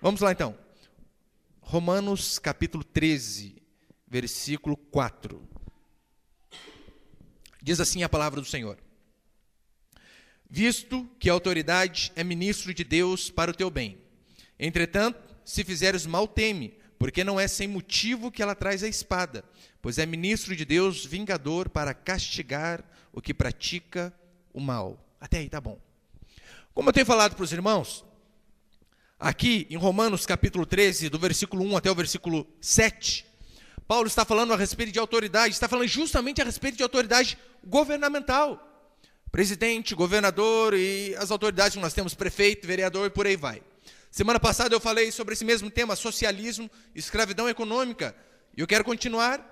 Vamos lá então. Romanos capítulo 13, versículo 4. Diz assim a palavra do Senhor: visto que a autoridade é ministro de Deus para o teu bem. Entretanto, se fizeres mal, teme, porque não é sem motivo que ela traz a espada, pois é ministro de Deus, vingador, para castigar o que pratica o mal. Até aí tá bom. Como eu tenho falado para os irmãos, aqui em Romanos capítulo 13, do versículo 1 até o versículo 7, Paulo está falando a respeito de autoridade, está falando justamente a respeito de autoridade governamental. Presidente, governador e as autoridades que nós temos, prefeito, vereador e por aí vai. Semana passada eu falei sobre esse mesmo tema, socialismo, escravidão econômica, e eu quero continuar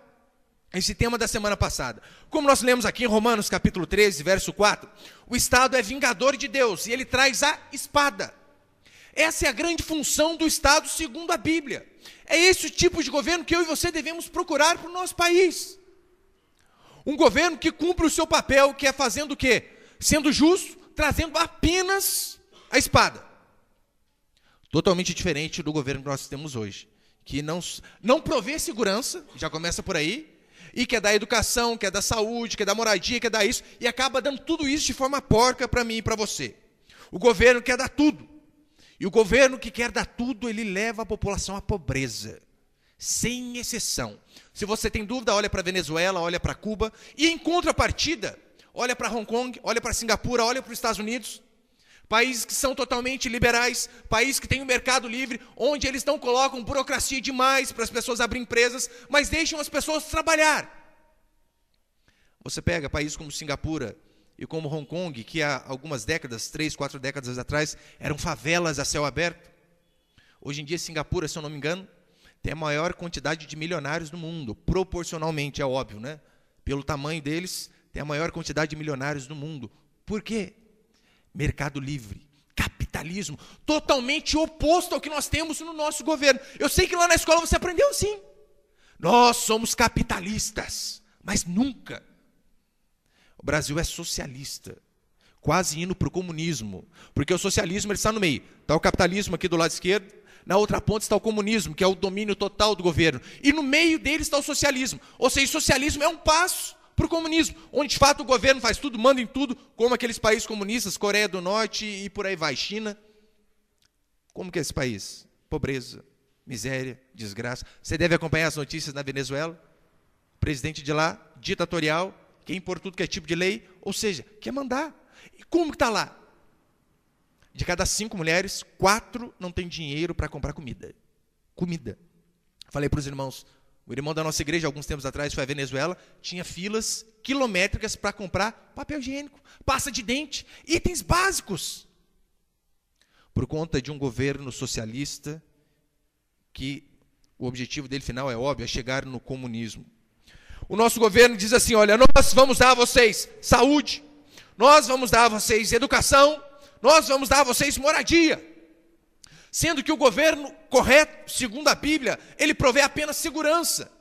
esse tema da semana passada. Como nós lemos aqui em Romanos capítulo 13, verso 4, o Estado é vingador de Deus e ele traz a espada. Essa é a grande função do Estado segundo a Bíblia. É esse o tipo de governo que eu e você devemos procurar para o nosso país. Um governo que cumpre o seu papel, que é fazendo o quê? Sendo justo, trazendo apenas a espada. Totalmente diferente do governo que nós temos hoje, que não provê segurança, já começa por aí, e quer dar educação, quer dar saúde, quer dar moradia, quer dar isso, e acaba dando tudo isso de forma porca para mim e para você. O governo quer dar tudo. E o governo que quer dar tudo, ele leva a população à pobreza, sem exceção. Se você tem dúvida, olha para a Venezuela, olha para Cuba, e em contrapartida, olha para Hong Kong, olha para Singapura, olha para os Estados Unidos, países que são totalmente liberais, países que têm um mercado livre, onde eles não colocam burocracia demais para as pessoas abrir empresas, mas deixam as pessoas trabalhar. Você pega países como Singapura e como Hong Kong, que há algumas décadas, 3, 4 décadas atrás, eram favelas a céu aberto. Hoje em dia, Singapura, se eu não me engano, tem a maior quantidade de milionários do mundo, proporcionalmente, é óbvio, né? Pelo tamanho deles, tem a maior quantidade de milionários do mundo. Por quê? Mercado livre, capitalismo, totalmente oposto ao que nós temos no nosso governo. Eu sei que lá na escola você aprendeu assim. Nós somos capitalistas, mas nunca. O Brasil é socialista, quase indo para o comunismo, porque o socialismo ele está no meio. Está o capitalismo aqui do lado esquerdo, na outra ponta está o comunismo, que é o domínio total do governo. E no meio dele está o socialismo. Ou seja, o socialismo é um passo para o comunismo, onde de fato o governo faz tudo, manda em tudo, como aqueles países comunistas, Coreia do Norte e por aí vai, China. Como que é esse país? Pobreza, miséria, desgraça. Você deve acompanhar as notícias na Venezuela. O presidente de lá, ditatorial, quer impor tudo que é tipo de lei, ou seja, quer mandar. E como que está lá? De cada 5 mulheres, 4 não têm dinheiro para comprar comida. Comida. Falei para os irmãos, o irmão da nossa igreja, alguns tempos atrás, foi à Venezuela, tinha filas quilométricas para comprar papel higiênico, pasta de dente, itens básicos. Por conta de um governo socialista, que o objetivo dele final é óbvio, é chegar no comunismo. O nosso governo diz assim, olha, nós vamos dar a vocês saúde, nós vamos dar a vocês educação, nós vamos dar a vocês moradia. Sendo que o governo correto, segundo a Bíblia, ele provê apenas segurança.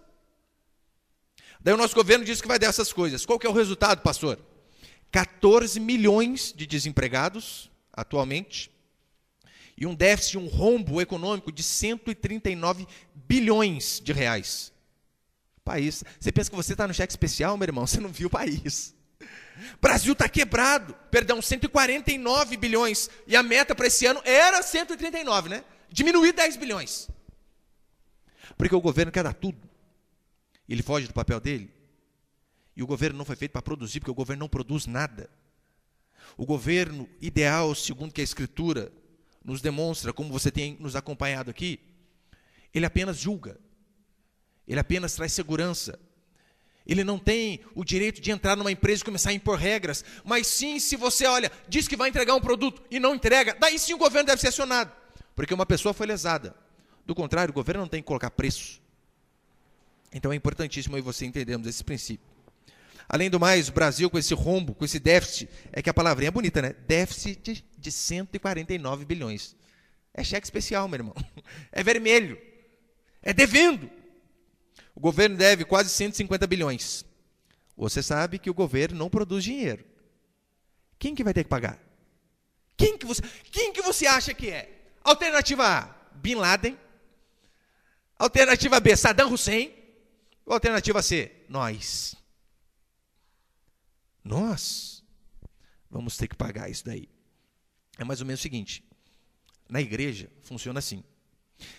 Daí o nosso governo diz que vai dar essas coisas. Qual que é o resultado, pastor? 14 milhões de desempregados, atualmente, e um déficit, um rombo econômico de 139 bilhões de reais. País. Você pensa que você está no cheque especial, meu irmão? Você não viu o país. Brasil está quebrado, 149 bilhões, e a meta para esse ano era 139, né? Diminuir 10 bilhões. Porque o governo quer dar tudo. Ele foge do papel dele. E o governo não foi feito para produzir, porque o governo não produz nada. O governo ideal, segundo que a Escritura nos demonstra, como você tem nos acompanhado aqui, ele apenas julga. Ele apenas traz segurança. Ele não tem o direito de entrar numa empresa e começar a impor regras, mas sim, se você, olha, diz que vai entregar um produto e não entrega, daí sim o governo deve ser acionado, porque uma pessoa foi lesada. Do contrário, o governo não tem que colocar preço. Então é importantíssimo aí você entendermos esse princípio. Além do mais, o Brasil com esse rombo, com esse déficit, é que a palavrinha é bonita, né? Déficit de 149 bilhões. É cheque especial, meu irmão. É vermelho. É devendo. O governo deve quase 150 bilhões. Você sabe que o governo não produz dinheiro. Quem que vai ter que pagar? Quem que você acha que é? Alternativa A, Bin Laden. Alternativa B, Saddam Hussein. Ou alternativa C, nós. Nós vamos ter que pagar isso daí. É mais ou menos o seguinte, na igreja funciona assim.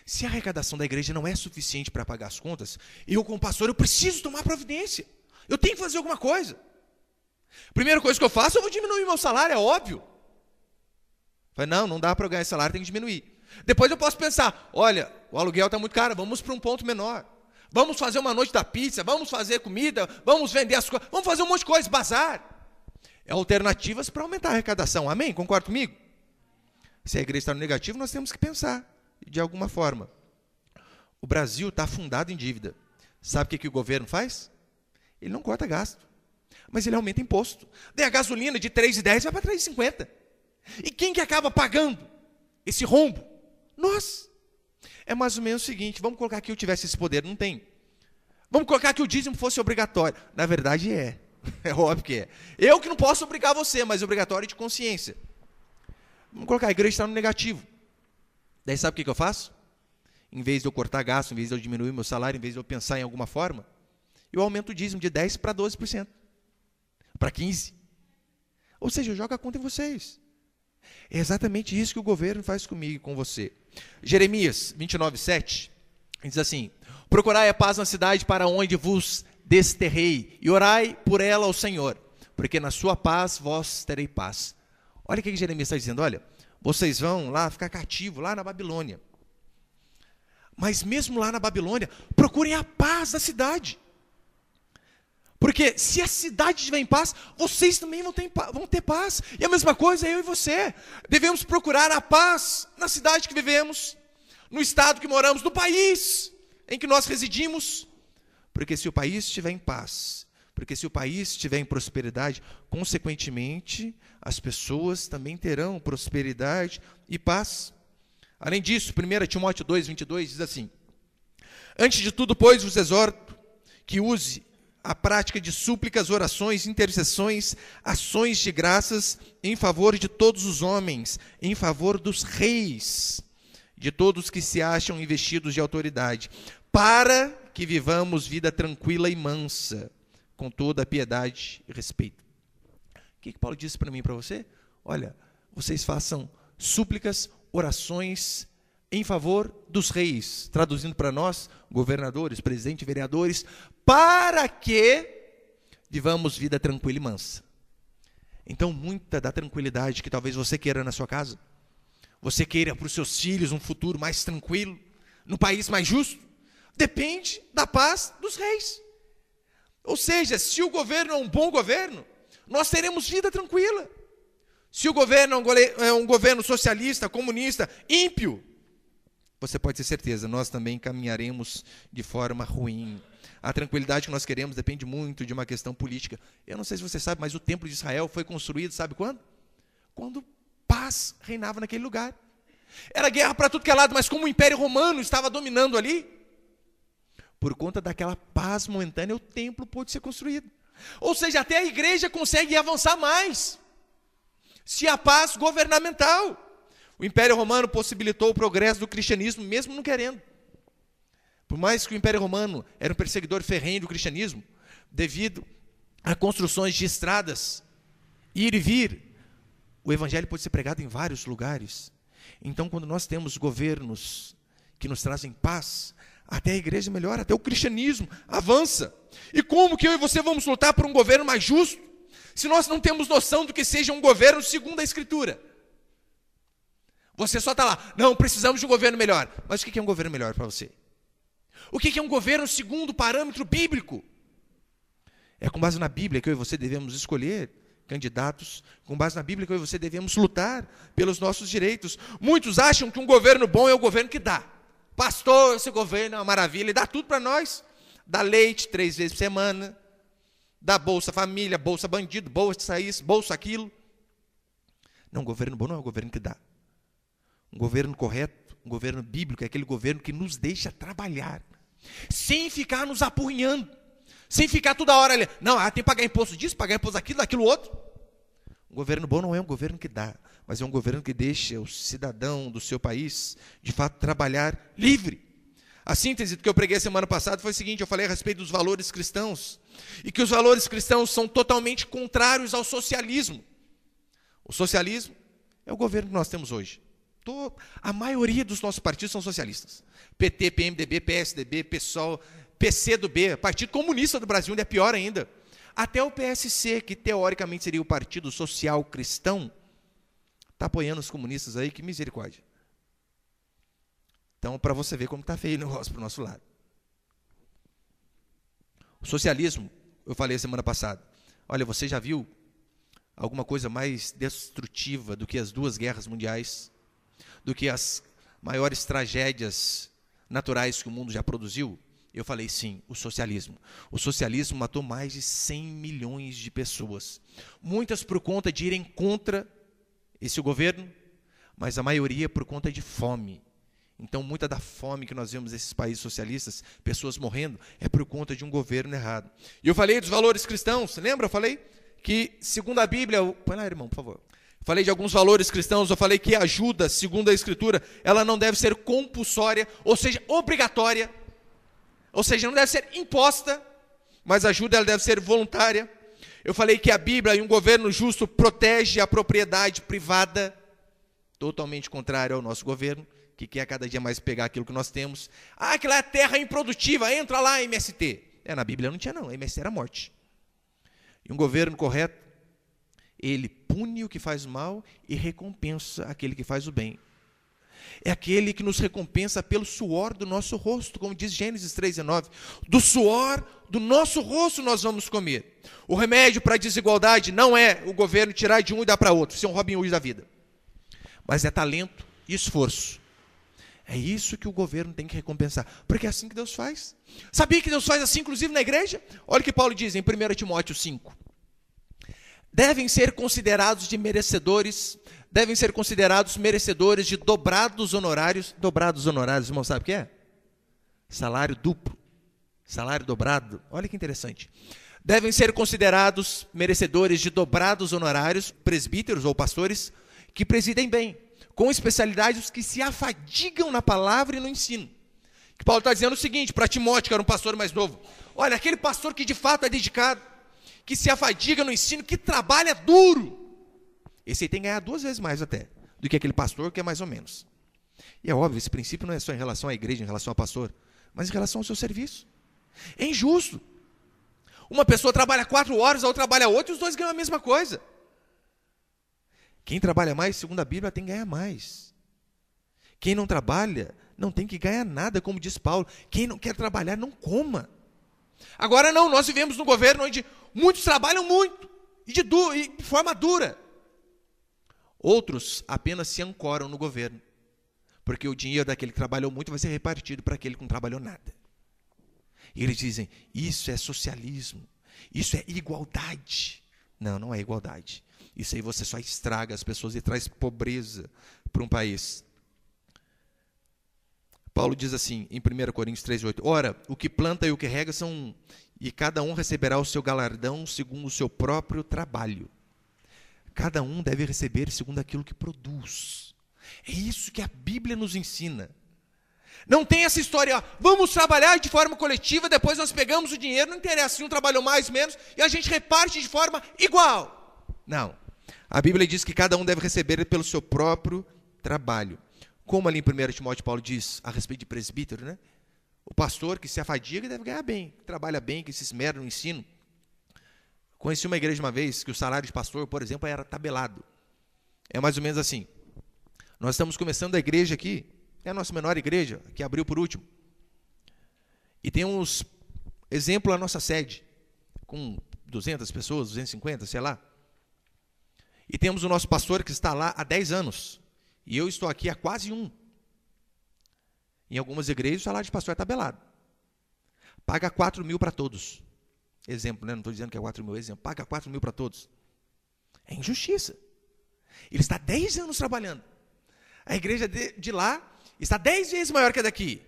Se a arrecadação da igreja não é suficiente para pagar as contas, eu como pastor, eu preciso tomar providência. Eu tenho que fazer alguma coisa. Primeira coisa que eu faço, eu vou diminuir meu salário, é óbvio. Falei, não dá para eu ganhar esse salário, tem que diminuir. Depois eu posso pensar, olha, o aluguel está muito caro, vamos para um ponto menor. Vamos fazer uma noite da pizza, vamos fazer comida, vamos vender as coisas, vamos fazer um monte de coisa, bazar. É alternativas para aumentar a arrecadação, amém? Concorda comigo? Se a igreja está no negativo, nós temos que pensar de alguma forma. O Brasil está afundado em dívida. Sabe o que o governo faz? Ele não corta gasto, mas ele aumenta imposto. Daí a gasolina de 3,10 vai para 3,50. E quem que acaba pagando esse rombo? Nós. É mais ou menos o seguinte, vamos colocar que eu tivesse esse poder, não tem. Vamos colocar que o dízimo fosse obrigatório. Na verdade é óbvio que é. Eu que não posso obrigar você, mas obrigatório de consciência. Vamos colocar, a igreja está no negativo. Daí sabe o que eu faço? Em vez de eu cortar gasto, em vez de eu diminuir meu salário, em vez de eu pensar em alguma forma, eu aumento o dízimo de 10% para 12%. Para 15%. Ou seja, eu jogo a conta em vocês. É exatamente isso que o governo faz comigo e com você. Jeremias 29:7 diz assim: procurai a paz na cidade para onde vos desterrei, e orai por ela ao Senhor, porque na sua paz vós terei paz. Olha o que Jeremias está dizendo, olha, vocês vão lá ficar cativos, lá na Babilônia. Mas mesmo lá na Babilônia, procurem a paz da cidade. Porque se a cidade estiver em paz, vocês também vão ter paz. E a mesma coisa eu e você. Devemos procurar a paz na cidade que vivemos, no estado que moramos, no país em que nós residimos. Porque se o país estiver em paz, porque se o país estiver em prosperidade, consequentemente, as pessoas também terão prosperidade e paz. Além disso, 1 Timóteo 2:22 diz assim: antes de tudo, pois, vos exorto que use a prática de súplicas, orações, intercessões, ações de graças em favor de todos os homens, em favor dos reis, de todos que se acham investidos de autoridade, para que vivamos vida tranquila e mansa, com toda a piedade e respeito. O que Paulo disse para mim e para você? Olha, vocês façam súplicas, orações em favor dos reis, traduzindo para nós, governadores, presidentes, vereadores, para que vivamos vida tranquila e mansa. Então, muita da tranquilidade que talvez você queira na sua casa, você queira para os seus filhos um futuro mais tranquilo, num país mais justo, depende da paz dos reis. Ou seja, se o governo é um bom governo, nós teremos vida tranquila. Se o governo é um governo socialista, comunista, ímpio, você pode ter certeza, nós também caminharemos de forma ruim. A tranquilidade que nós queremos depende muito de uma questão política. Eu não sei se você sabe, mas o templo de Israel foi construído, sabe quando? Quando paz reinava naquele lugar. Era guerra para tudo que é lado, mas como o Império Romano estava dominando ali, por conta daquela paz momentânea, o templo pôde ser construído. Ou seja, até a igreja consegue avançar mais, se a paz governamental. O Império Romano possibilitou o progresso do cristianismo, mesmo não querendo. Por mais que o Império Romano era um perseguidor ferrenho do cristianismo, devido a construções de estradas, ir e vir, o evangelho pode ser pregado em vários lugares. Então, quando nós temos governos que nos trazem paz, até a igreja melhora, até o cristianismo avança. E como que eu e você vamos lutar por um governo mais justo, se nós não temos noção do que seja um governo segundo a Escritura? Você só está lá, não, precisamos de um governo melhor. Mas o que é um governo melhor para você? O que é um governo segundo o parâmetro bíblico? É com base na Bíblia que eu e você devemos escolher candidatos, com base na Bíblia que eu e você devemos lutar pelos nossos direitos. Muitos acham que um governo bom é o governo que dá. Pastor, esse governo é uma maravilha, ele dá tudo para nós. Dá leite 3 vezes por semana, dá Bolsa Família, Bolsa Bandido, Bolsa isso, Bolsa aquilo. Não, um governo bom não é o governo que dá. Um governo correto, um governo bíblico, é aquele governo que nos deixa trabalhar, sem ficar nos apurrinhando, sem ficar toda hora ali, não, tem que pagar imposto disso, pagar imposto daquilo, daquilo outro. Um governo bom não é um governo que dá, mas é um governo que deixa o cidadão do seu país, de fato, trabalhar livre. A síntese do que eu preguei semana passada foi o seguinte: eu falei a respeito dos valores cristãos, e que os valores cristãos são totalmente contrários ao socialismo. O socialismo é o governo que nós temos hoje. A maioria dos nossos partidos são socialistas. PT, PMDB, PSDB, PSOL, PCdoB, Partido Comunista do Brasil, onde é pior ainda. Até o PSC, que teoricamente seria o Partido Social Cristão, está apoiando os comunistas aí, que misericórdia. Então, para você ver como está feio o negócio para o nosso lado. O socialismo, eu falei semana passada, olha, você já viu alguma coisa mais destrutiva do que as 2 guerras mundiais, do que as maiores tragédias naturais que o mundo já produziu? Eu falei sim, o socialismo. O socialismo matou mais de 100 milhões de pessoas. Muitas por conta de irem contra esse governo, mas a maioria por conta de fome. Então, muita da fome que nós vemos nesses países socialistas, pessoas morrendo, é por conta de um governo errado. E eu falei dos valores cristãos, lembra? Eu falei que, segundo a Bíblia... Põe lá, irmão, por favor. Falei de alguns valores cristãos, eu falei que a ajuda, segundo a Escritura, ela não deve ser compulsória, ou seja, obrigatória, ou seja, não deve ser imposta, mas a ajuda ela deve ser voluntária. Eu falei que a Bíblia e um governo justo protege a propriedade privada, totalmente contrário ao nosso governo, que quer cada dia mais pegar aquilo que nós temos. Ah, aquilo é terra improdutiva, entra lá, MST. Na Bíblia não tinha não, MST era morte. E um governo correto, ele pune o que faz o mal e recompensa aquele que faz o bem. É aquele que nos recompensa pelo suor do nosso rosto, como diz Gênesis 3,19. Do suor do nosso rosto nós vamos comer. O remédio para a desigualdade não é o governo tirar de um e dar para outro, ser um Robin Hood da vida. Mas é talento e esforço. É isso que o governo tem que recompensar, porque é assim que Deus faz. Sabia que Deus faz assim, inclusive, na igreja? Olha o que Paulo diz em 1 Timóteo 5. Devem ser considerados merecedores de dobrados honorários. Dobrados honorários, irmão, sabe o que é? Salário duplo, salário dobrado. Olha que interessante. Devem ser considerados merecedores de dobrados honorários, presbíteros ou pastores, que presidem bem, com especialidade os que se afadigam na palavra e no ensino. Que Paulo está dizendo o seguinte, para Timóteo, que era um pastor mais novo: olha, aquele pastor que de fato é dedicado, que se afadiga no ensino, que trabalha duro, esse aí tem que ganhar 2 vezes mais até, do que aquele pastor que é mais ou menos. E é óbvio, esse princípio não é só em relação à igreja, em relação ao pastor, mas em relação ao seu serviço. É injusto. Uma pessoa trabalha 4 horas, a outra trabalha 8, e os dois ganham a mesma coisa. Quem trabalha mais, segundo a Bíblia, tem que ganhar mais. Quem não trabalha, não tem que ganhar nada, como diz Paulo. Quem não quer trabalhar, não coma. Agora não, nós vivemos num governo onde muitos trabalham muito, e de forma dura. Outros apenas se ancoram no governo, porque o dinheiro daquele que trabalhou muito vai ser repartido para aquele que não trabalhou nada. E eles dizem, isso é socialismo, isso é igualdade. Não, não é igualdade. Isso aí você só estraga as pessoas e traz pobreza para um país. Paulo diz assim, em 1 Coríntios 3,8, ora, o que planta e o que rega são um, e cada um receberá o seu galardão segundo o seu próprio trabalho. Cada um deve receber segundo aquilo que produz. É isso que a Bíblia nos ensina. Não tem essa história, ó, vamos trabalhar de forma coletiva, depois nós pegamos o dinheiro, não interessa se um trabalhou mais, menos, e a gente reparte de forma igual. Não. A Bíblia diz que cada um deve receber pelo seu próprio trabalho. Como ali em 1 Timóteo Paulo diz a respeito de presbítero, né? O pastor que se afadiga deve ganhar bem, que trabalha bem, que se esmera no ensino. Conheci uma igreja uma vez que o salário de pastor, por exemplo, era tabelado. É mais ou menos assim. Nós estamos começando a igreja aqui, é a nossa menor igreja, que abriu por último. E temos exemplo a nossa sede, com 200 pessoas, 250, sei lá. E temos o nosso pastor que está lá há 10 anos. E eu estou aqui há quase 1. Em algumas igrejas o salário de pastor é tabelado. Paga 4 mil para todos. Exemplo, né? Não estou dizendo que é 4 mil, exemplo. Paga 4 mil para todos. É injustiça. Ele está 10 anos trabalhando. A igreja de lá está 10 vezes maior que a daqui.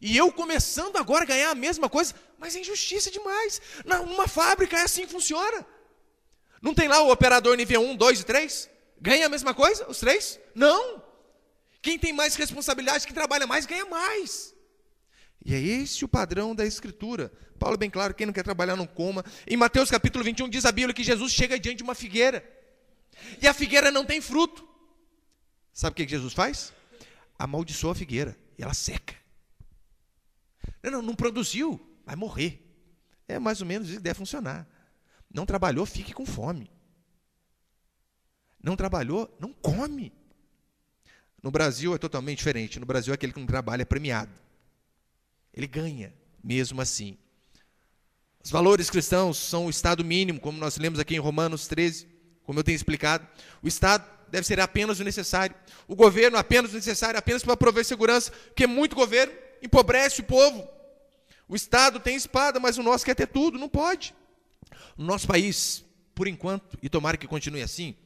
E eu começando agora a ganhar a mesma coisa, mas é injustiça demais. Numa fábrica é assim que funciona. Não tem lá o operador nível 1, 2 e 3? Ganha a mesma coisa, os três? Não. Quem tem mais responsabilidade, quem trabalha mais, ganha mais. E é esse o padrão da Escritura. Paulo é bem claro, quem não quer trabalhar não coma. Em Mateus capítulo 21 diz a Bíblia que Jesus chega diante de uma figueira. E a figueira não tem fruto. Sabe o que Jesus faz? Amaldiçoa a figueira e ela seca. Não produziu, vai morrer. É mais ou menos isso que deve funcionar. Não trabalhou, fique com fome. Não trabalhou, não come. No Brasil é totalmente diferente. No Brasil, aquele que não trabalha é premiado. Ele ganha, mesmo assim. Os valores cristãos são o estado mínimo, como nós lemos aqui em Romanos 13, como eu tenho explicado. O estado deve ser apenas o necessário. O governo apenas o necessário, apenas para prover segurança, porque muito governo empobrece o povo. O Estado tem espada, mas o nosso quer ter tudo, não pode. No nosso país, por enquanto, e tomara que continue assim,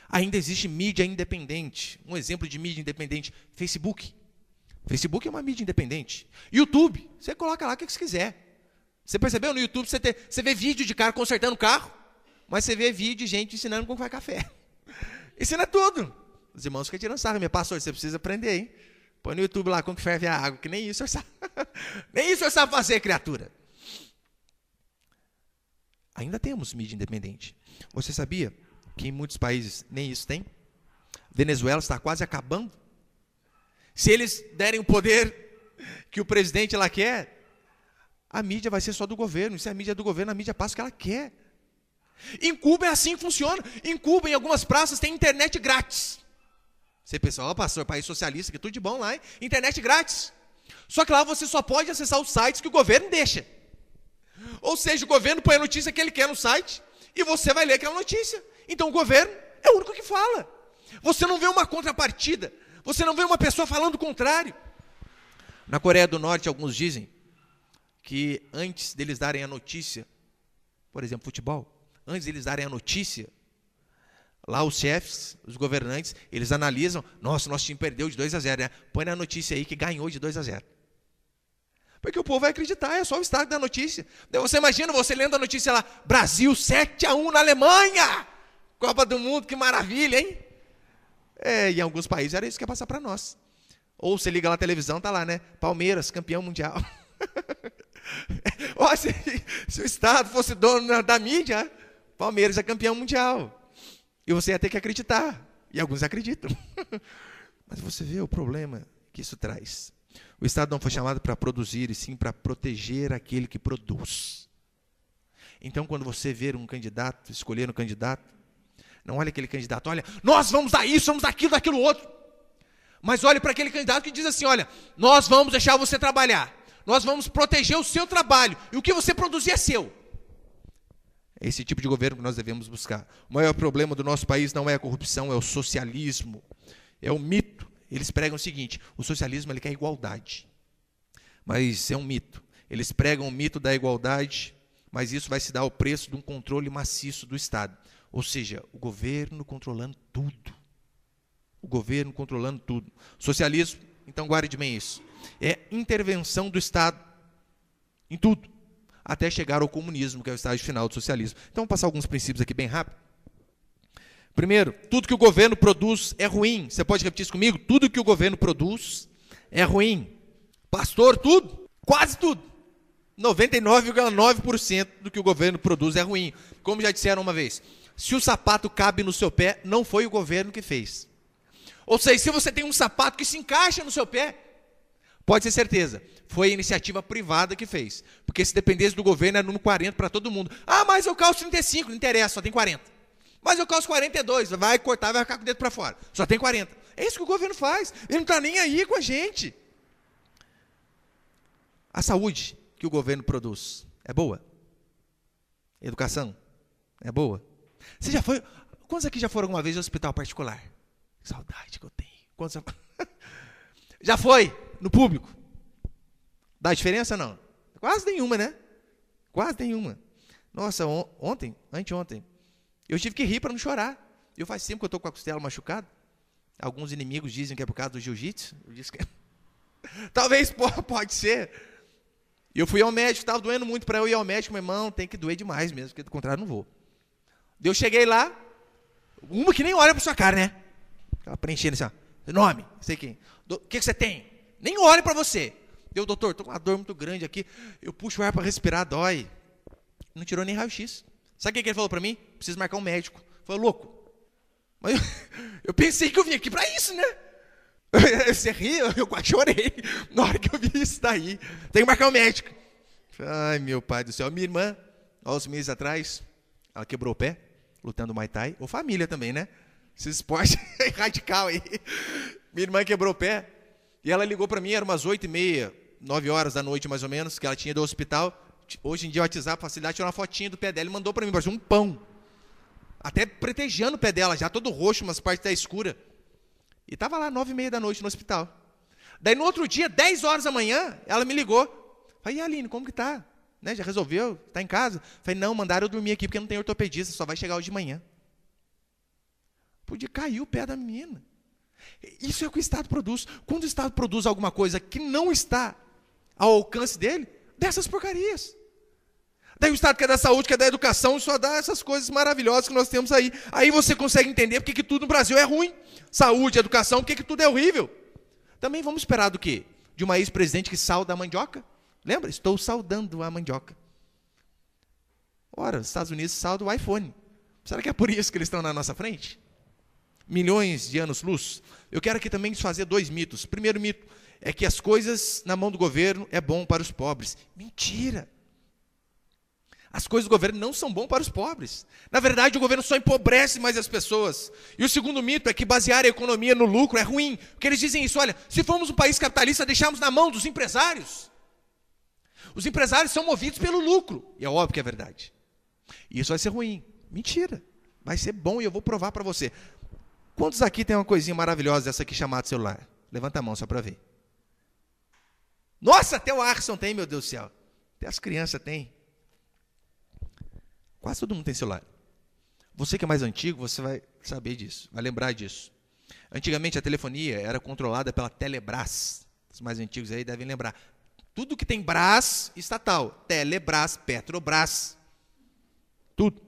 ainda existe mídia independente. Um exemplo de mídia independente, Facebook. Facebook é uma mídia independente. YouTube, você coloca lá o que você quiser. Você percebeu? No YouTube você vê vídeo de cara consertando carro, mas você vê vídeo de gente ensinando como faz café. Ensina tudo. Os irmãos ficam tirando sarro. Meu pastor, você precisa aprender, hein? Põe no YouTube lá como que ferve a água, que nem isso eu sabe. Nem isso eu sabe fazer, criatura. Ainda temos mídia independente. Você sabia que em muitos países nem isso tem? Venezuela está quase acabando. Se eles derem o poder que o presidente lá quer, a mídia vai ser só do governo. E se a mídia é do governo, a mídia passa o que ela quer. Em Cuba é assim que funciona. Em Cuba, em algumas praças, tem internet grátis. Você pensa, ó, pastor, país socialista, que tudo de bom lá, hein? Internet grátis. Só que lá você só pode acessar os sites que o governo deixa. Ou seja, o governo põe a notícia que ele quer no site e você vai ler aquela notícia. Então o governo é o único que fala. Você não vê uma contrapartida. Você não vê uma pessoa falando o contrário. Na Coreia do Norte, alguns dizem que antes deles darem a notícia, por exemplo, futebol, antes deles darem a notícia, lá os chefes, os governantes, eles analisam, nossa, nosso time perdeu de 2-0, né? Põe na notícia aí que ganhou de 2-0. Porque o povo vai acreditar, é só o estado da notícia. Daí você imagina, você lendo a notícia lá, Brasil 7-1 na Alemanha, Copa do Mundo, que maravilha, hein? Em alguns países era isso que ia passar para nós. Ou você liga lá a televisão, tá lá, né? Palmeiras, campeão mundial. Ó, se o estado fosse dono da mídia, Palmeiras é campeão mundial. E você ia ter que acreditar. E alguns acreditam. Mas você vê o problema que isso traz. O Estado não foi chamado para produzir, e sim para proteger aquele que produz. Então, quando você ver um candidato, escolher um candidato, não olhe aquele candidato, olha, nós vamos dar isso, vamos dar aquilo, daquilo outro. Mas olhe para aquele candidato que diz assim, olha, nós vamos deixar você trabalhar. Nós vamos proteger o seu trabalho. E o que você produzir é seu. É esse tipo de governo que nós devemos buscar. O maior problema do nosso país não é a corrupção, é o socialismo. É o mito. Eles pregam o seguinte, o socialismo ele quer igualdade. Mas é um mito. Eles pregam o mito da igualdade, mas isso vai se dar ao preço de um controle maciço do Estado. Ou seja, o governo controlando tudo. O governo controlando tudo. Socialismo, então guarde bem isso. É intervenção do Estado em tudo. Até chegar ao comunismo, que é o estágio final do socialismo. Então, vamos passar alguns princípios aqui bem rápido. Primeiro, tudo que o governo produz é ruim. Você pode repetir isso comigo? Tudo que o governo produz é ruim. Pastor, tudo? Quase tudo. 99,9% do que o governo produz é ruim. Como já disseram uma vez, se o sapato cabe no seu pé, não foi o governo que fez. Ou seja, se você tem um sapato que se encaixa no seu pé, pode ter certeza, foi a iniciativa privada que fez. Porque se dependesse do governo, era número 40 para todo mundo. Ah, mas eu calço 35, não interessa, só tem 40. Mas eu calço 42, vai cortar, vai ficar com o dedo para fora. Só tem 40. É isso que o governo faz. Ele não está nem aí com a gente. A saúde que o governo produz é boa? Educação é boa? Você já foi... Quantos aqui já foram alguma vez ao hospital particular? Que saudade que eu tenho. Quantos... Já foi no público? Dá diferença não? Quase nenhuma, né? Quase nenhuma. Nossa, anteontem, eu tive que rir para não chorar. Eu faz tempo que eu estou com a costela machucada. Alguns inimigos dizem que é por causa do jiu-jitsu. Que... Talvez pode ser. Eu fui ao médico, estava doendo muito para eu ir ao médico. Meu irmão, tem que doer demais mesmo, porque do contrário não vou. Eu cheguei lá, Uma que nem olha para sua cara, né? Ela preenchendo assim, ó, nome, sei quem. O que você tem? Nem olha para você. Eu, doutor, estou com uma dor muito grande aqui. Eu puxo o ar para respirar, dói. Não tirou nem raio-x. Sabe o que ele falou para mim? Preciso marcar um médico. Falei, louco. Mas eu pensei que eu vim aqui para isso, né? Você ri, eu quase chorei na hora que eu vi isso daí. Tem que marcar um médico. Ai, meu pai do céu. Minha irmã, há uns meses atrás, ela quebrou o pé, lutando Muay Thai. Ou família também, né? Esse esporte é radical aí. Minha irmã quebrou o pé. E ela ligou para mim, era umas 8h30, 9 horas da noite mais ou menos, que ela tinha do hospital. Hoje em dia o WhatsApp, facilidade, tirou uma fotinha do pé dela e mandou para mim, parecia um pão. Até pretejando o pé dela, já todo roxo, umas partes até escuras. E estava lá 9h30 da noite no hospital. Daí no outro dia, 10 horas da manhã, ela me ligou. Falei, e Aline, como que tá? Né, já resolveu? Tá em casa? Falei, não, mandaram eu dormir aqui porque não tem ortopedista, só vai chegar hoje de manhã. Podia cair o pé da menina. Isso é o que o Estado produz. Quando o Estado produz alguma coisa que não está ao alcance dele, dessas porcarias. Daí o Estado quer dar saúde, quer dar educação, só dá essas coisas maravilhosas que nós temos aí. Aí você consegue entender porque que tudo no Brasil é ruim. Saúde, educação, porque que tudo é horrível. Também vamos esperar do quê? De uma ex-presidente que sauda a mandioca? Lembra? Estou saudando a mandioca. Ora, os Estados Unidos saudam o iPhone. Será que é por isso que eles estão na nossa frente? Milhões de anos-luz. Eu quero aqui também desfazer 2 mitos. Primeiro mito é que as coisas na mão do governo é bom para os pobres. Mentira! As coisas do governo não são bom para os pobres. Na verdade, o governo só empobrece mais as pessoas. E o segundo mito é que basear a economia no lucro é ruim. Porque eles dizem isso, olha, se formos um país capitalista, deixamos na mão dos empresários. Os empresários são movidos pelo lucro. E é óbvio que é verdade. E isso vai ser ruim. Mentira. Vai ser bom e eu vou provar para você. Quantos aqui tem uma coisinha maravilhosa dessa aqui chamada celular? Levanta a mão só para ver. Nossa, até o Arson tem, meu Deus do céu. Até as crianças têm. Quase todo mundo tem celular. Você que é mais antigo, você vai saber disso, vai lembrar disso. Antigamente a telefonia era controlada pela Telebrás. Os mais antigos aí devem lembrar. Tudo que tem Brás, estatal. Telebrás, Petrobras. Tudo.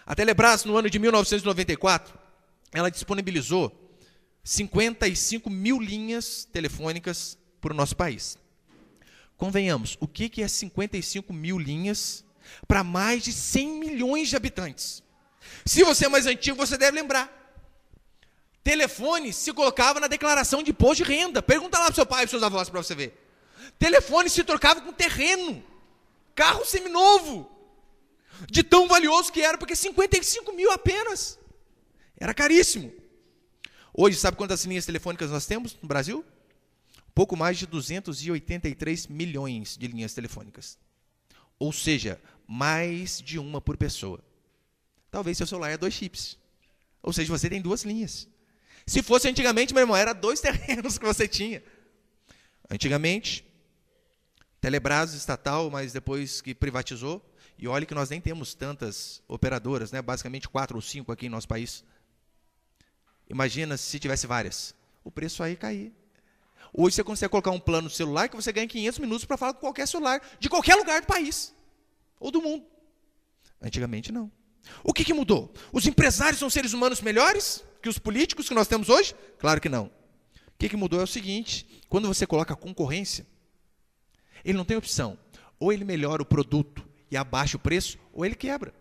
A Telebrás, no ano de 1994, ela disponibilizou 55 mil linhas telefônicas para o nosso país. Convenhamos, o que é 55 mil linhas para mais de 100 milhões de habitantes? Se você é mais antigo, você deve lembrar. Telefone se colocava na declaração de imposto de renda. Pergunta lá para o seu pai e para os seus avós para você ver. Telefone se trocava com terreno. Carro seminovo. De tão valioso que era, porque 55 mil apenas. Era caríssimo. Hoje, sabe quantas linhas telefônicas nós temos no Brasil? Pouco mais de 283 milhões de linhas telefônicas. Ou seja, mais de uma por pessoa. Talvez seu celular é 2 chips. Ou seja, você tem 2 linhas. Se fosse antigamente, meu irmão, era 2 terrenos que você tinha. Antigamente, Telebrás estatal, mas depois que privatizou, e olha que nós nem temos tantas operadoras, né? Basicamente 4 ou 5 aqui em nosso país. Imagina se tivesse várias. O preço aí cair. Hoje você consegue colocar um plano no celular que você ganha 500 minutos para falar com qualquer celular, de qualquer lugar do país. Ou do mundo. Antigamente não. O que mudou? Os empresários são seres humanos melhores que os políticos que nós temos hoje? Claro que não. O que mudou é o seguinte, quando você coloca concorrência, ele não tem opção. Ou ele melhora o produto e abaixa o preço, ou ele quebra.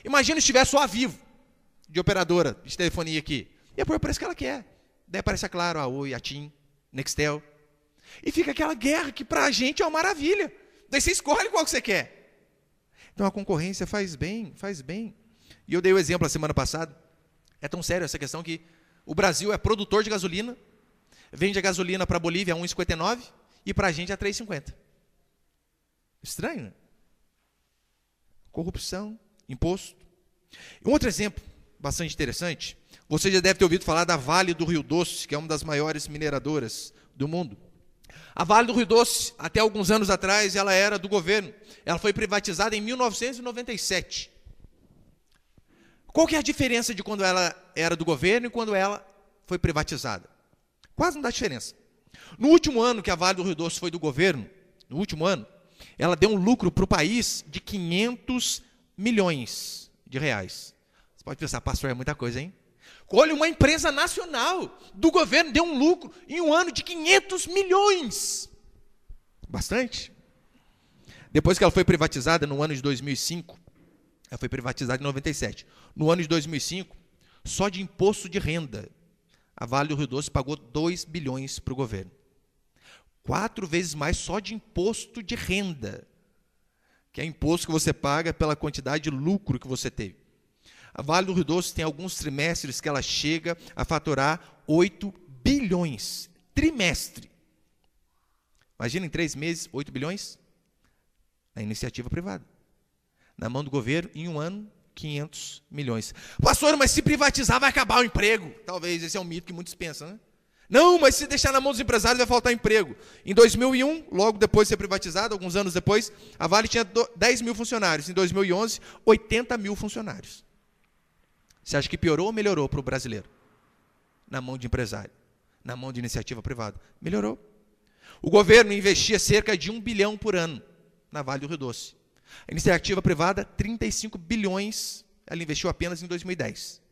Imagina se tivesse só a Vivo, de operadora de telefonia aqui. Ia pôr o preço que ela quer. Daí aparece a Claro, a Oi, a TIM, Nextel. E fica aquela guerra que para a gente é uma maravilha. Daí você escolhe qual que você quer. Então a concorrência faz bem, faz bem. E eu dei o exemplo a semana passada. É tão sério essa questão que o Brasil é produtor de gasolina, vende a gasolina para a Bolívia a 1,59 e para a gente a 3,50. Estranho, né? Corrupção, imposto. Um outro exemplo bastante interessante, você já deve ter ouvido falar da Vale do Rio Doce, que é uma das maiores mineradoras do mundo. A Vale do Rio Doce, até alguns anos atrás, ela era do governo. Ela foi privatizada em 1997. Qual que é a diferença de quando ela era do governo e quando ela foi privatizada? Quase não dá diferença. No último ano que a Vale do Rio Doce foi do governo, no último ano, ela deu um lucro para o país de 500 milhões de reais. Você pode pensar, pastor, é muita coisa, hein? Olha, uma empresa nacional do governo deu um lucro em um ano de 500 milhões. Bastante. Depois que ela foi privatizada no ano de 2005, ela foi privatizada em 97. No ano de 2005, só de imposto de renda, a Vale do Rio Doce pagou 2 bilhões para o governo. 4 vezes mais só de imposto de renda, que é imposto que você paga pela quantidade de lucro que você teve. A Vale do Rio Doce tem alguns trimestres que ela chega a faturar 8 bilhões. Trimestre. Imagina em 3 meses, 8 bilhões? Na iniciativa privada. Na mão do governo, em um ano, 500 milhões. Pastor, mas se privatizar vai acabar o emprego. Talvez, esse é um mito que muitos pensam, né? Não, mas se deixar na mão dos empresários vai faltar emprego. Em 2001, logo depois de ser privatizado, alguns anos depois, a Vale tinha 10 mil funcionários. Em 2011, 80 mil funcionários. Você acha que piorou ou melhorou para o brasileiro? Na mão de empresário, na mão de iniciativa privada. Melhorou. O governo investia cerca de 1 bilhão por ano na Vale do Rio Doce. A iniciativa privada, 35 bilhões, ela investiu apenas em 2010.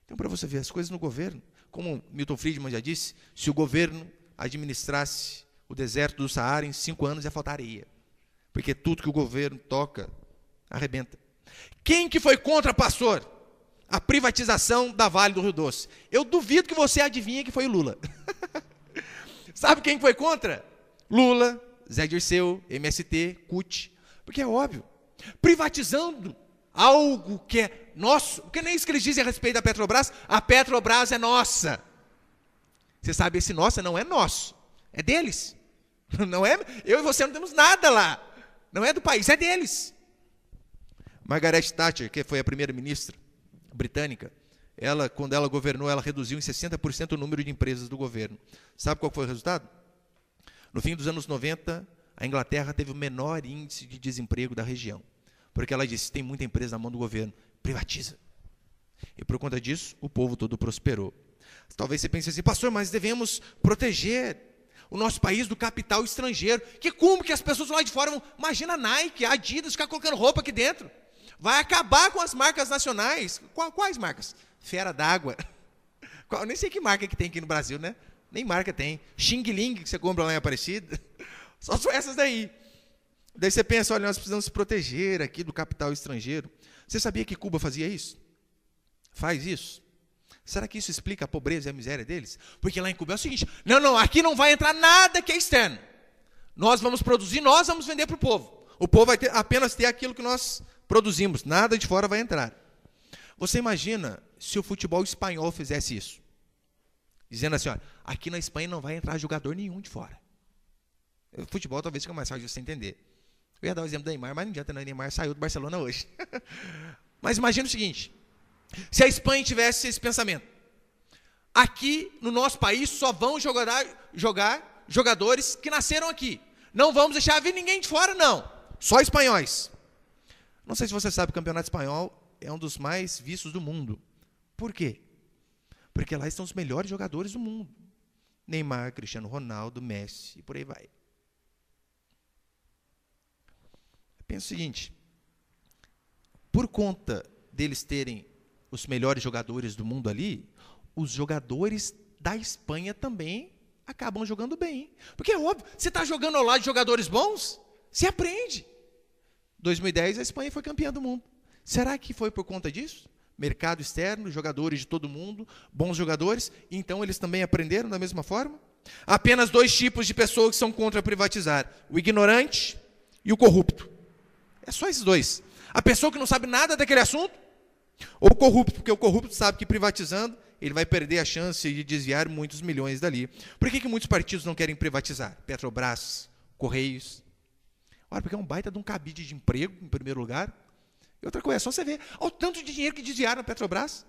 Então, para você ver, as coisas no governo, como Milton Friedman já disse, se o governo administrasse o deserto do Saara, em 5 anos ia faltar areia. Porque tudo que o governo toca, arrebenta. Quem que foi contra, pastor? A privatização da Vale do Rio Doce. Eu duvido que você adivinhe que foi o Lula. Sabe quem foi contra? Lula, Zé Dirceu, MST, CUT. Porque é óbvio. Privatizando algo que é nosso, porque nem isso que eles dizem a respeito da Petrobras, a Petrobras é nossa. Você sabe, esse nossa não é nosso, é deles. Não é, eu e você não temos nada lá. Não é do país, é deles. Margaret Thatcher, que foi a primeira-ministra britânica, ela, quando ela governou, ela reduziu em 60% o número de empresas do governo. Sabe qual foi o resultado? No fim dos anos 90, a Inglaterra teve o menor índice de desemprego da região. Porque ela disse, tem muita empresa na mão do governo, privatiza. E por conta disso, o povo todo prosperou. Talvez você pense assim, pastor, mas devemos proteger o nosso país do capital estrangeiro. Que como que as pessoas lá de fora vão... Imagina a Nike, a Adidas, ficar colocando roupa aqui dentro. Vai acabar com as marcas nacionais. Quais marcas? Fera d'água. Nem sei que marca que tem aqui no Brasil, né? Nem marca tem. Xing Ling, que você compra lá em Aparecida. Só são essas daí. Daí você pensa, olha, nós precisamos se proteger aqui do capital estrangeiro. Você sabia que Cuba fazia isso? Faz isso? Será que isso explica a pobreza e a miséria deles? Porque lá em Cuba é o seguinte, não, aqui não vai entrar nada que é externo. Nós vamos produzir, nós vamos vender para o povo. O povo vai apenas ter aquilo que nós produzimos, nada de fora vai entrar. Você imagina se o futebol espanhol fizesse isso? Dizendo assim, olha, aqui na Espanha não vai entrar jogador nenhum de fora. O futebol talvez fique mais fácil de você entender. Eu ia dar o exemplo do Neymar, mas não adianta, não. O Neymar saiu do Barcelona hoje. Mas imagina o seguinte, se a Espanha tivesse esse pensamento, aqui no nosso país só vão jogar jogadores que nasceram aqui. Não vamos deixar vir ninguém de fora, não. Só espanhóis. Não sei se você sabe, o campeonato espanhol é um dos mais vistos do mundo. Por quê? Porque lá estão os melhores jogadores do mundo. Neymar, Cristiano Ronaldo, Messi e por aí vai. Pensa o seguinte, por conta deles terem os melhores jogadores do mundo ali, os jogadores da Espanha também acabam jogando bem. Porque é óbvio, você está jogando ao lado de jogadores bons, você aprende. 2010 a Espanha foi campeã do mundo. Será que foi por conta disso? Mercado externo, jogadores de todo mundo, bons jogadores, então eles também aprenderam da mesma forma? Apenas 2 tipos de pessoas que são contra privatizar, o ignorante e o corrupto. É só esses 2. A pessoa que não sabe nada daquele assunto, ou o corrupto, porque o corrupto sabe que privatizando, ele vai perder a chance de desviar muitos milhões dali. Por que muitos partidos não querem privatizar? Petrobras, Correios. Ora, porque é um baita de um cabide de emprego, em primeiro lugar. E outra coisa, é só você ver, olha o tanto de dinheiro que desviaram na Petrobras.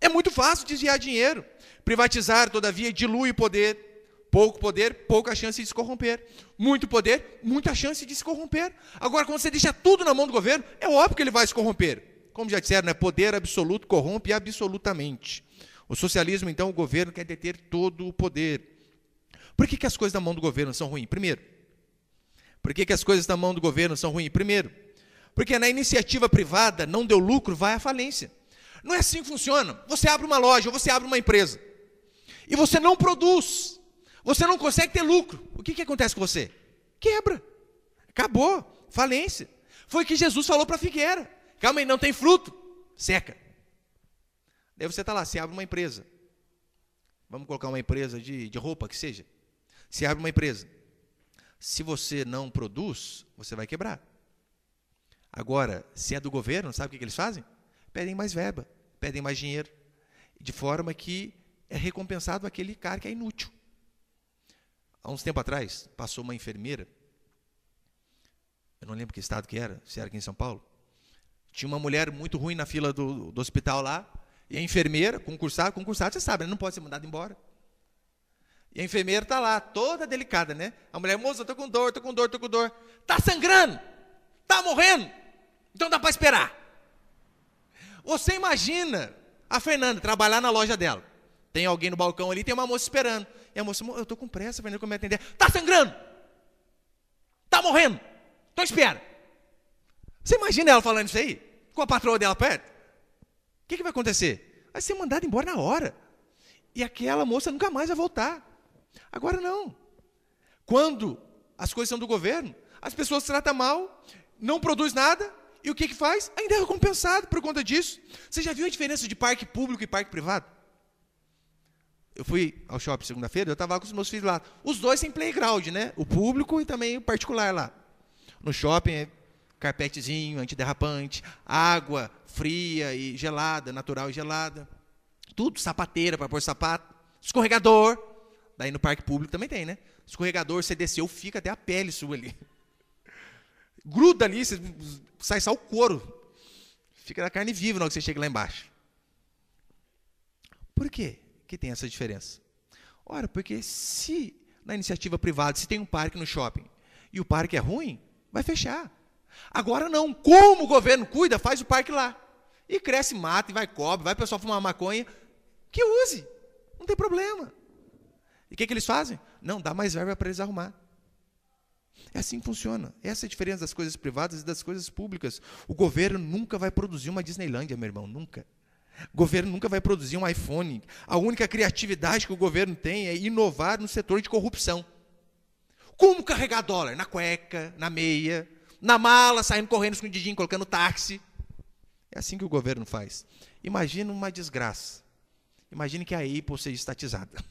É muito fácil desviar dinheiro. Privatizar, todavia, dilui o poder. Pouco poder, pouca chance de se corromper. Muito poder, muita chance de se corromper. Agora, quando você deixa tudo na mão do governo, é óbvio que ele vai se corromper. Como já disseram, né? Poder absoluto corrompe absolutamente. O socialismo, então, o governo quer deter todo o poder. Por que as coisas na mão do governo são ruins? Primeiro, por que as coisas na mão do governo são ruins? Primeiro, Porque na iniciativa privada, não deu lucro, vai à falência. Não é assim que funciona. Você abre uma loja, ou você abre uma empresa, e você não produz, você não consegue ter lucro. O que acontece com você? Quebra. Acabou. Falência. Foi o que Jesus falou para a figueira. Calma aí, não tem fruto. Seca. Daí você está lá, você abre uma empresa. Vamos colocar uma empresa de roupa, que seja. Você abre uma empresa. Se você não produz, você vai quebrar. Agora, se é do governo, sabe o que eles fazem? Pedem mais verba, pedem mais dinheiro, de forma que é recompensado aquele cara que é inútil. Há uns tempos atrás, passou uma enfermeira, eu não lembro que estado que era, se era aqui em São Paulo, tinha uma mulher muito ruim na fila do hospital lá, e a enfermeira, concursada, você sabe, não pode ser mandada embora. E a enfermeira está lá, toda delicada, né? A mulher, moça, estou com dor. Está sangrando, está morrendo, então dá para esperar. Você imagina a Fernanda trabalhar na loja dela. Tem alguém no balcão ali, tem uma moça esperando. E a moça, eu estou com pressa, Fernanda, como me atender? Está sangrando, está morrendo, então espera. Você imagina ela falando isso aí? Com a patroa dela perto? O que vai acontecer? Vai ser mandada embora na hora. E aquela moça nunca mais vai voltar. Agora não. Quando as coisas são do governo, as pessoas tratam mal, não produz nada, e o que faz? Ainda é recompensado por conta disso. Você já viu a diferença de parque público e parque privado? Eu fui ao shopping segunda-feira, eu estava com os meus filhos lá. Os dois têm playground, né? O público e também o particular lá. No shopping é carpetezinho, antiderrapante, água fria e gelada, natural e gelada. Tudo, sapateira para pôr sapato, escorregador. Daí no parque público também tem, né? Escorregador, você desceu, fica até a pele sua ali. Gruda ali, você sai só o couro. Fica na carne viva na hora que você chega lá embaixo. Por quê que tem essa diferença? Ora, porque se na iniciativa privada, se tem um parque no shopping, e o parque é ruim, vai fechar. Agora não, como o governo cuida, faz o parque lá. E cresce mato, e vai cobre, vai o pessoal fumar maconha, que use, não tem problema. E o que eles fazem? Não, dá mais verba para eles arrumar. É assim que funciona. Essa é a diferença das coisas privadas e das coisas públicas. O governo nunca vai produzir uma Disneylândia, meu irmão, nunca. O governo nunca vai produzir um iPhone. A única criatividade que o governo tem é inovar no setor de corrupção. Como carregar dólar? Na cueca, na meia, na mala, saindo correndo escondidinho, colocando táxi. É assim que o governo faz. Imagina uma desgraça. Imagine que a Apple seja estatizada.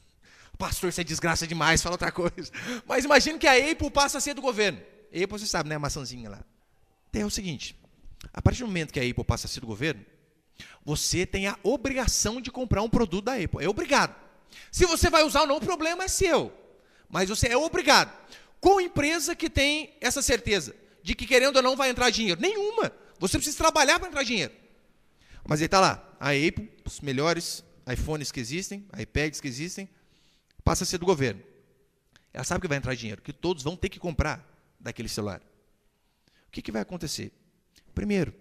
Pastor, isso é desgraça demais, fala outra coisa. Mas imagine que a Apple passa a ser do governo. Apple, você sabe, né? A maçãzinha lá. É o seguinte, a partir do momento que a Apple passa a ser do governo, você tem a obrigação de comprar um produto da Apple. É obrigado. Se você vai usar ou não, o problema é seu. Mas você é obrigado. Qual empresa que tem essa certeza de que, querendo ou não, vai entrar dinheiro? Nenhuma. Você precisa trabalhar para entrar dinheiro. Mas aí está lá, a Apple, os melhores iPhones que existem, iPads que existem, passa a ser do governo. Ela sabe que vai entrar dinheiro, que todos vão ter que comprar daquele celular. O que vai acontecer? Primeiro,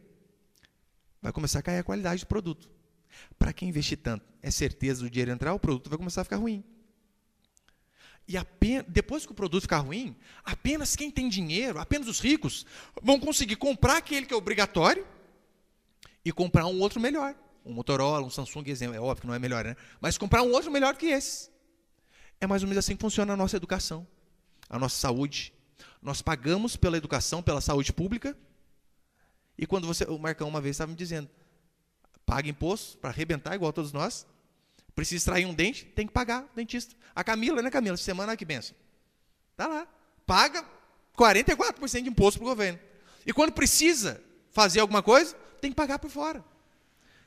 vai começar a cair a qualidade do produto. Para quem investir tanto, é certeza do dinheiro entrar, o produto vai começar a ficar ruim. E depois que o produto ficar ruim, apenas quem tem dinheiro, apenas os ricos, vão conseguir comprar aquele que é obrigatório e comprar um outro melhor. Um Motorola, um Samsung, exemplo, é óbvio que não é melhor, né? Mas comprar um outro melhor que esse. É mais ou menos assim que funciona a nossa educação, a nossa saúde. Nós pagamos pela educação, pela saúde pública, e quando o Marcão uma vez estava me dizendo, paga imposto para arrebentar, igual todos nós, precisa extrair um dente, tem que pagar o dentista. A Camila, né, Camila? Essa semana, que benção. Está lá, paga 44% de imposto para o governo. E quando precisa fazer alguma coisa, tem que pagar por fora.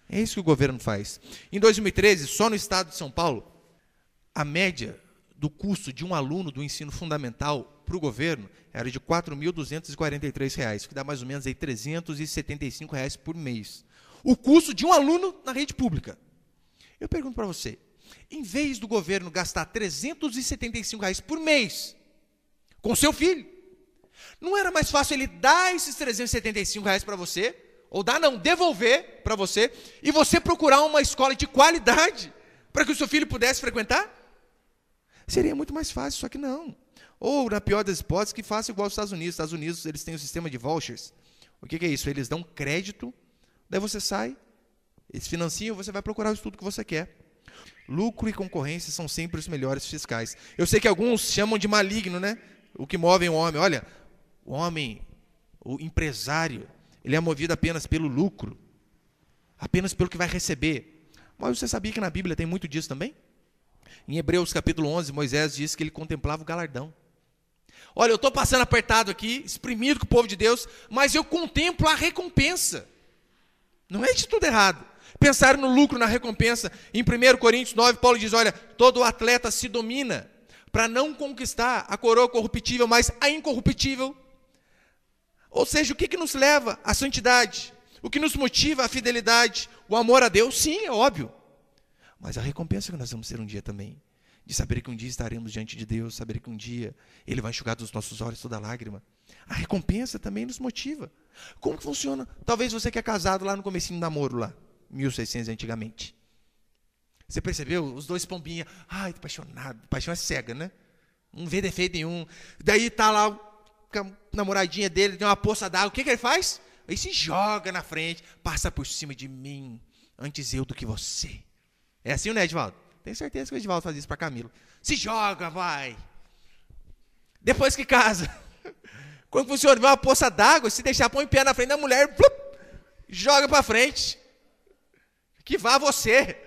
É isso que o governo faz. Em 2013, só no estado de São Paulo, a média do custo de um aluno do ensino fundamental para o governo era de R$ 4.243, que dá mais ou menos aí R$ 375 por mês. O custo de um aluno na rede pública. Eu pergunto para você, em vez do governo gastar R$ 375 por mês com seu filho, não era mais fácil ele dar esses R$ 375 para você, ou devolver para você, e você procurar uma escola de qualidade para que o seu filho pudesse frequentar? Seria muito mais fácil, só que não. Ou, na pior das hipóteses, que faça igual aos Estados Unidos. Os Estados Unidos, eles têm um sistema de vouchers. O que é isso? Eles dão crédito, daí você sai, eles financiam, você vai procurar o estudo que você quer. Lucro e concorrência são sempre os melhores fiscais. Eu sei que alguns chamam de maligno, né? O que move o homem. Olha, o homem, o empresário, ele é movido apenas pelo lucro, apenas pelo que vai receber. Mas você sabia que na Bíblia tem muito disso também? Em Hebreus capítulo 11, Moisés diz que ele contemplava o galardão. Olha, eu estou passando apertado aqui, exprimido com o povo de Deus, mas eu contemplo a recompensa. Não é de tudo errado. Pensar no lucro, na recompensa. Em 1 Coríntios 9, Paulo diz, olha, todo atleta se domina para não conquistar a coroa corruptível, mas a incorruptível. Ou seja, o que nos leva à santidade? O que nos motiva à fidelidade? O amor a Deus? Sim, é óbvio. Mas a recompensa que nós vamos ter um dia também. De saber que um dia estaremos diante de Deus, saber que um dia Ele vai enxugar dos nossos olhos toda lágrima. A recompensa também nos motiva. Como que funciona? Talvez você que é casado lá no comecinho do namoro, lá, 1600 antigamente. Você percebeu? Os dois pombinhos, ai, tô apaixonado. Paixão é cega, né? Não vê defeito nenhum. Daí tá lá a namoradinha dele, tem uma poça d'água. O que ele faz? Ele se joga na frente, passa por cima de mim, antes eu do que você. É assim, né, Edivaldo? Tenho certeza que o Edivaldo faz isso para Camilo. Se joga, vai. Depois que casa. Quando funciona, vê uma poça d'água, se deixar, põe o pé na frente da mulher, plup, joga para frente. Que vá você.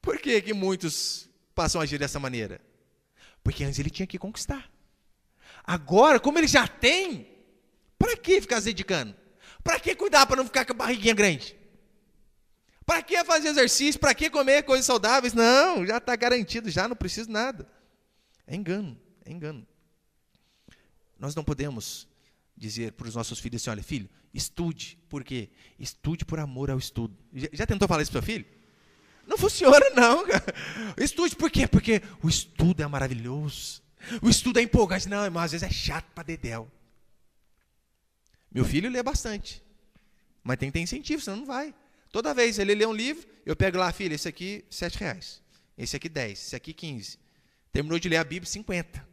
Por que muitos passam a agir dessa maneira? Porque antes ele tinha que conquistar. Agora, como ele já tem, para que ficar se dedicando? Para que cuidar para não ficar com a barriguinha grande? Para que fazer exercício? Para que comer coisas saudáveis? Não, já está garantido, já não preciso nada. É engano, é engano. Nós não podemos dizer para os nossos filhos assim, olha, filho, estude. Por quê? Estude por amor ao estudo. Já tentou falar isso para o seu filho? Não funciona não, cara. Estude por quê? Porque o estudo é maravilhoso. O estudo é empolgante. Não, irmão, às vezes é chato para dedéu. Meu filho lê bastante. Mas tem que ter incentivo, senão não vai. Toda vez ele lê um livro, eu pego lá, filho, esse aqui R$7. Esse aqui 10, esse aqui 15. Terminou de ler a Bíblia, 50.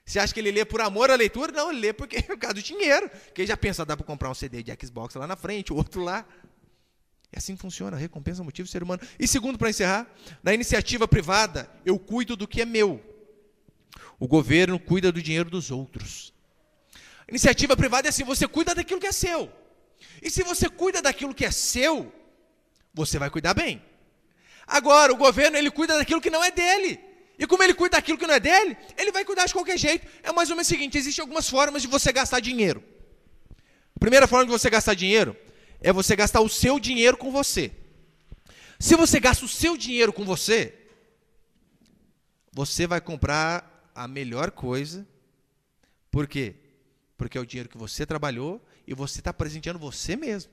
Você acha que ele lê por amor à leitura? Não, ele lê porque é por causa do dinheiro. Porque ele já pensa, dá para comprar um CD de Xbox lá na frente, o outro lá. É assim que funciona, recompensa motivo do ser humano. E segundo, para encerrar, na iniciativa privada, eu cuido do que é meu. O governo cuida do dinheiro dos outros. Iniciativa privada é assim, você cuida daquilo que é seu. E se você cuida daquilo que é seu, você vai cuidar bem. Agora, o governo, ele cuida daquilo que não é dele. E como ele cuida daquilo que não é dele, ele vai cuidar de qualquer jeito. É mais ou menos o seguinte, existem algumas formas de você gastar dinheiro. A primeira forma de você gastar dinheiro é você gastar o seu dinheiro com você. Se você gasta o seu dinheiro com você, você vai comprar a melhor coisa. Por quê? Porque é o dinheiro que você trabalhou e você está presenteando você mesmo.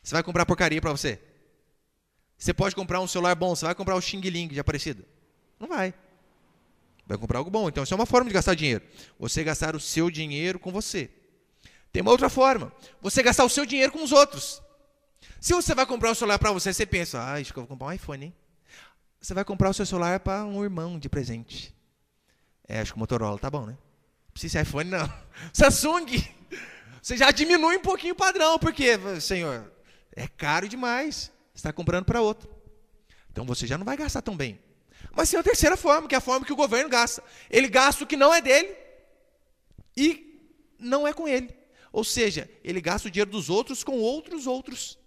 Você vai comprar porcaria para você? Você pode comprar um celular bom, você vai comprar o Xing Ling de Aparecida? Não vai. Vai comprar algo bom. Então, isso é uma forma de gastar dinheiro. Você gastar o seu dinheiro com você. Tem uma outra forma. Você gastar o seu dinheiro com os outros. Se você vai comprar um celular para você, você pensa, acho que eu vou comprar um iPhone, hein? Você vai comprar o seu celular para um irmão de presente. Acho que o Motorola tá bom, né? Não precisa ser iPhone, não. Samsung. Você já diminui um pouquinho o padrão, porque, senhor, é caro demais. Você está comprando para outro. Então, você já não vai gastar tão bem. Mas tem a terceira forma, que é a forma que o governo gasta. Ele gasta o que não é dele e não é com ele. Ou seja, ele gasta o dinheiro dos outros com outros.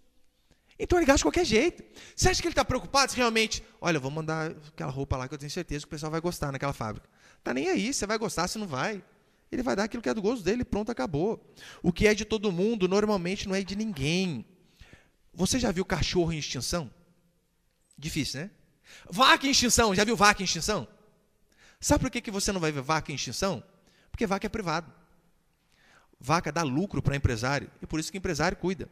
Então ele gasta de qualquer jeito. Você acha que ele está preocupado se realmente, olha, eu vou mandar aquela roupa lá que eu tenho certeza que o pessoal vai gostar naquela fábrica. Está nem aí, você vai gostar, se não vai. Ele vai dar aquilo que é do gosto dele, pronto, acabou. O que é de todo mundo, normalmente não é de ninguém. Você já viu cachorro em extinção? Difícil, né? Vaca em extinção, já viu vaca em extinção? Sabe por que você não vai ver vaca em extinção? Porque vaca é privado. Vaca dá lucro para empresário, e por isso que o empresário cuida.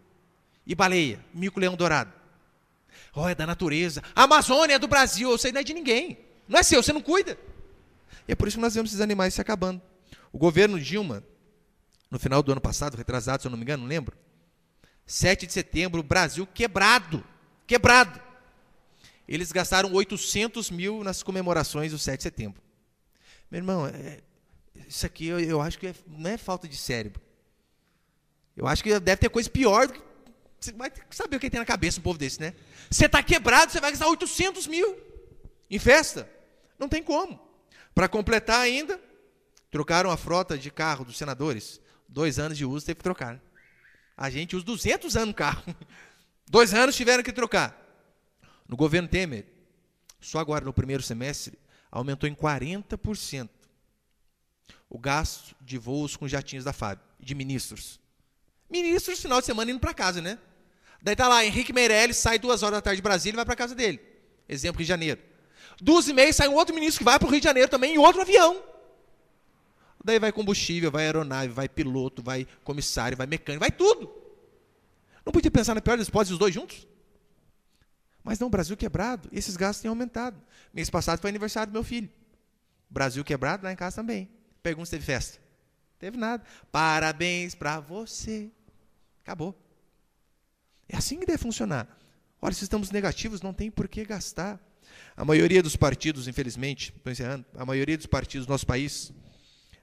E baleia, mico-leão-dourado. É da natureza. A Amazônia é do Brasil, isso aí não é de ninguém. Não é seu, você não cuida. E é por isso que nós vemos esses animais se acabando. O governo Dilma, no final do ano passado, retrasado, se eu não me engano, não lembro, 7 de setembro, o Brasil quebrado. Eles gastaram 800 mil nas comemorações do 7 de setembro. Meu irmão, isso aqui eu acho que não é falta de cérebro. Eu acho que deve ter coisa pior do que... Você vai saber o que tem na cabeça um povo desse, né? Você está quebrado, você vai gastar 800 mil em festa. Não tem como. Para completar ainda, trocaram a frota de carro dos senadores. 2 anos de uso, teve que trocar. A gente usa 200 anos no carro. 2 anos tiveram que trocar. No governo Temer, só agora no primeiro semestre, aumentou em 40% o gasto de voos com jatinhos da FAB, de ministros. Ministros, final de semana, indo para casa, né? Daí tá lá, Henrique Meirelles sai 2 horas da tarde de Brasília e vai para casa dele. Exemplo, Rio de Janeiro. 2h30 sai um outro ministro que vai para o Rio de Janeiro também em outro avião. Daí vai combustível, vai aeronave, vai piloto, vai comissário, vai mecânico, vai tudo. Não podia pensar na pior das hipóteses, os 2 juntos? Mas não, Brasil quebrado, esses gastos têm aumentado. Mês passado foi aniversário do meu filho. Brasil quebrado, lá em casa também. Pergunta se teve festa. Teve nada. Parabéns para você. Acabou. É assim que deve funcionar. Olha, se estamos negativos, não tem por que gastar. A maioria dos partidos, infelizmente, estou encerrando, a maioria dos partidos do nosso país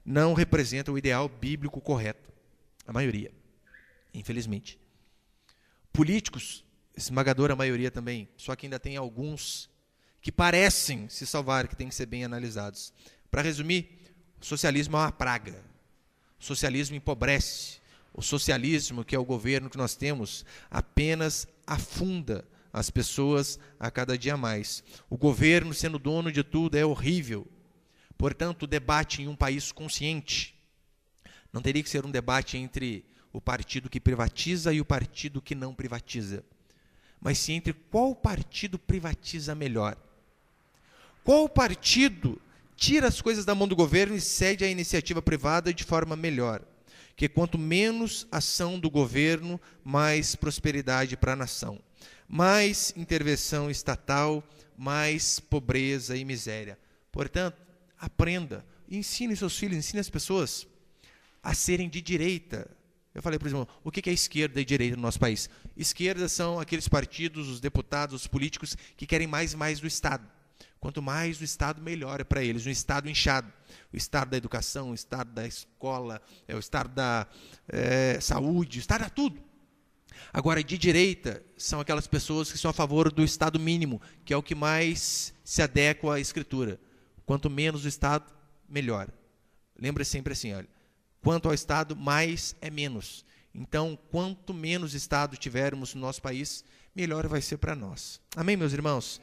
não representa o ideal bíblico correto. A maioria, infelizmente. Políticos, esmagadora maioria também, só que ainda tem alguns que parecem se salvar, que têm que ser bem analisados. Para resumir, o socialismo é uma praga. O socialismo empobrece. O socialismo, que é o governo que nós temos, apenas afunda as pessoas a cada dia mais. O governo, sendo dono de tudo, é horrível. Portanto, o debate em um país consciente não teria que ser um debate entre o partido que privatiza e o partido que não privatiza, mas sim entre qual partido privatiza melhor. Qual partido tira as coisas da mão do governo e cede à iniciativa privada de forma melhor? Que quanto menos ação do governo, mais prosperidade para a nação. Mais intervenção estatal, mais pobreza e miséria. Portanto, aprenda, ensine seus filhos, ensine as pessoas a serem de direita. Eu falei, por exemplo, o que é esquerda e direita no nosso país? Esquerda são aqueles partidos, os deputados, os políticos que querem mais e mais do Estado. Quanto mais o Estado, melhor é para eles. Um Estado inchado. O Estado da educação, o Estado da escola, o Estado da saúde, o Estado da tudo. Agora, de direita, são aquelas pessoas que são a favor do Estado mínimo, que é o que mais se adequa à Escritura. Quanto menos o Estado, melhor. Lembra sempre assim, olha, quanto ao Estado, mais é menos. Então, quanto menos Estado tivermos no nosso país, melhor vai ser para nós. Amém, meus irmãos?